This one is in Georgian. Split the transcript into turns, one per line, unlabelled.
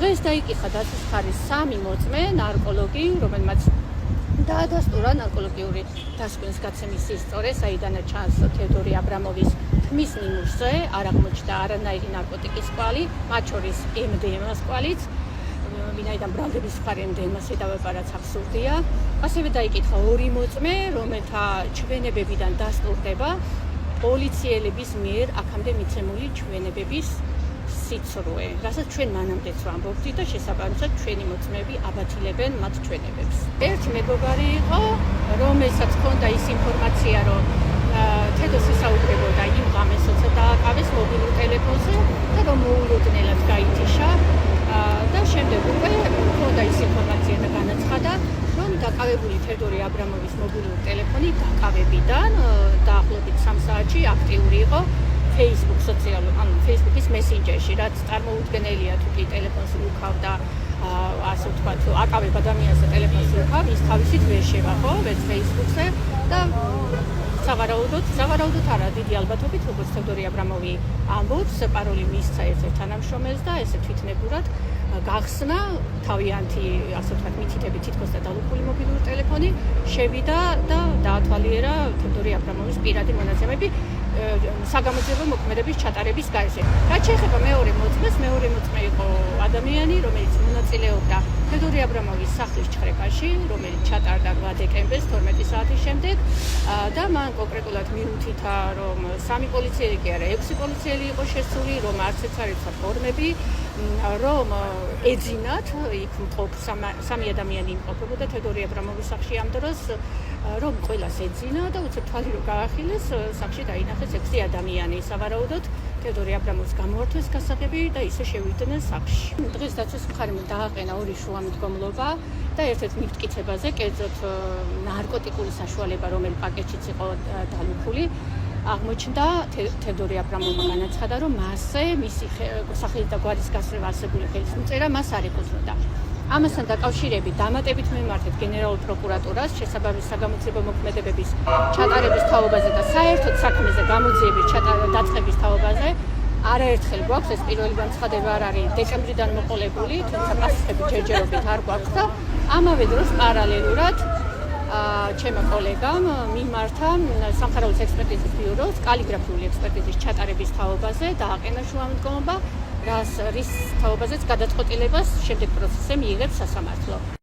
დღეს დაიკითხა დაცვის მხარის 3 მოწმე ნარკოლოგი, რომელმაც დაადასტურა ნარკოლოგიური დასკვნის გაცემის ისტორია, საიდანაც ჩანს თედორი აბრამოვის თმის ნიმუშზე არ აღმოჩნდა არანაირი ნარკოტიკის კვალი, მათ შორის MDMA-ს კვალიც, ვინაიდან ბრალდების მხარე MDMA-ს დავეპარაც აბსურდია. ასევე დაიკითხა 2 მოწმე, რომელთა ჩვენებებიდან დასტურდება პოლიციელების მიერ აქამდე მიცემული ჩვენებების სიცრუე, რასაც ჩვენ მანამდეც ვამბობდით და შესაბამისად ჩვენი მოწმეები აბათილებენ მათ ჩვენებებს. ერთი მეგობარი იყო, რომელსაც ჰქონდა ის ინფორმაცია, რომ თედოს ისაუბრებოდა იმ ღამეს, როცა დააკავეს მობილურ ტელეფონზე და რომ მოულოდნელად გაითიშა და შემდეგ უკვე ჰქონდა ის ინფორმაცია და განაცხადა, რომ დაკავებული თედორი აბრამოვის მობილური ტელეფონი დაკავებიდან დაახლოებით 3 საათში აქტიური იყო Facebook-ის მესენჯერში, რაც წარმოუდგენელია თუ კი ტელეფონს უკავდა, ასე ვთქვათ, აკავებ ადამიანს და ტელეფონს უკავ, ის თავისით ვერ შევა, ხო, ვერც Facebook-ზე და სავარაუდოდ არა, დიდი ალბათობით, როგორც თედორი აბრამოვი ამბობს, პაროლი მისცა ერთ-ერთ თანამშრომელს და ესე თვითნებურად გახსნა თავიანთი, ასე ვთქვათ, მითითებით თითქოს და დალუქული მობილური ტელეფონი, შევიდა და დაათვალიერა თედორი აბრამოვის პირადი მონაცემები საგამოძიებო მოქმედების ჩატარების გარეშე. რაც შეეხება მეორე მოწმეს, მეორე მოწმე იყო ადამიანი, რომელიც მონაწილეობდა თედორი აბრამოვის სახლის ჩხრეკაში, რომელიც ჩატარდა 8 დეკემბერს 12 საათის შემდეგ და მან კონკრეტულად მიუთითა, რომ 3 პოლიციელი კი არა, 6 პოლიციელი იყო შესული, რომ არცერთ არ იცოდა ფორმები, რომ ეძინათ, იქ მყოფ 3 ადამიანი იმყოფებოდა თედორი აბრამოვის სახლში ამ დროს, რომ ყველას ეძინა და უცებ თვალი რომ გაახილეს, სახლში დაინახეს 6 ადამიანი. სავარაუდოდ თედორი აბრამოვის გამოართვეს გასაღები და ისე შევიდნენ სახლში. დღეს დაცვის მხარემ დააყენა 2 შუამდგომლობა და ერთ-ერთ მიფტკიცებაზე, კერძოდ ნარკოტიკული საშუალება, რომელი პაკეტშიც იყო დალუქული, აღმოჩნდა თედორი აბრამოვმა განაცხადა, რომ მასზე მისი სახელის და გვარის გასწრება არსებული ხელისმოწერა მას არ ეკუთვნოდა. ამასთან დაკავშირებით დამატებით მემართეთ გენერალურ პროკურატურას შესაბამის საგამოძიებო მოქმედებების ჩატარების თაობაზე და საერთოდ საქმეზე გამოძიების დაწყების თაობაზე არაერთხელ გვაქვს ეს პირველი განცხადება არ არის დეკემბრიდან მოყოლებული, თუმცა პასუხები ჯერჯერობით არ გვაქვს და ამავე დროს პარალელურად ჩემო კოლეგამ მიმართა სამხაროების ექსპერტიზის ბიუროს კალიგრაფიული ექსპერტიზის ჩატარების თაობაზე დააყენა შუამდგომლობა, რის თაობაზეც გადაწყვეტილებას შემდეგ პროცესზე მიიღებს სასამართლო.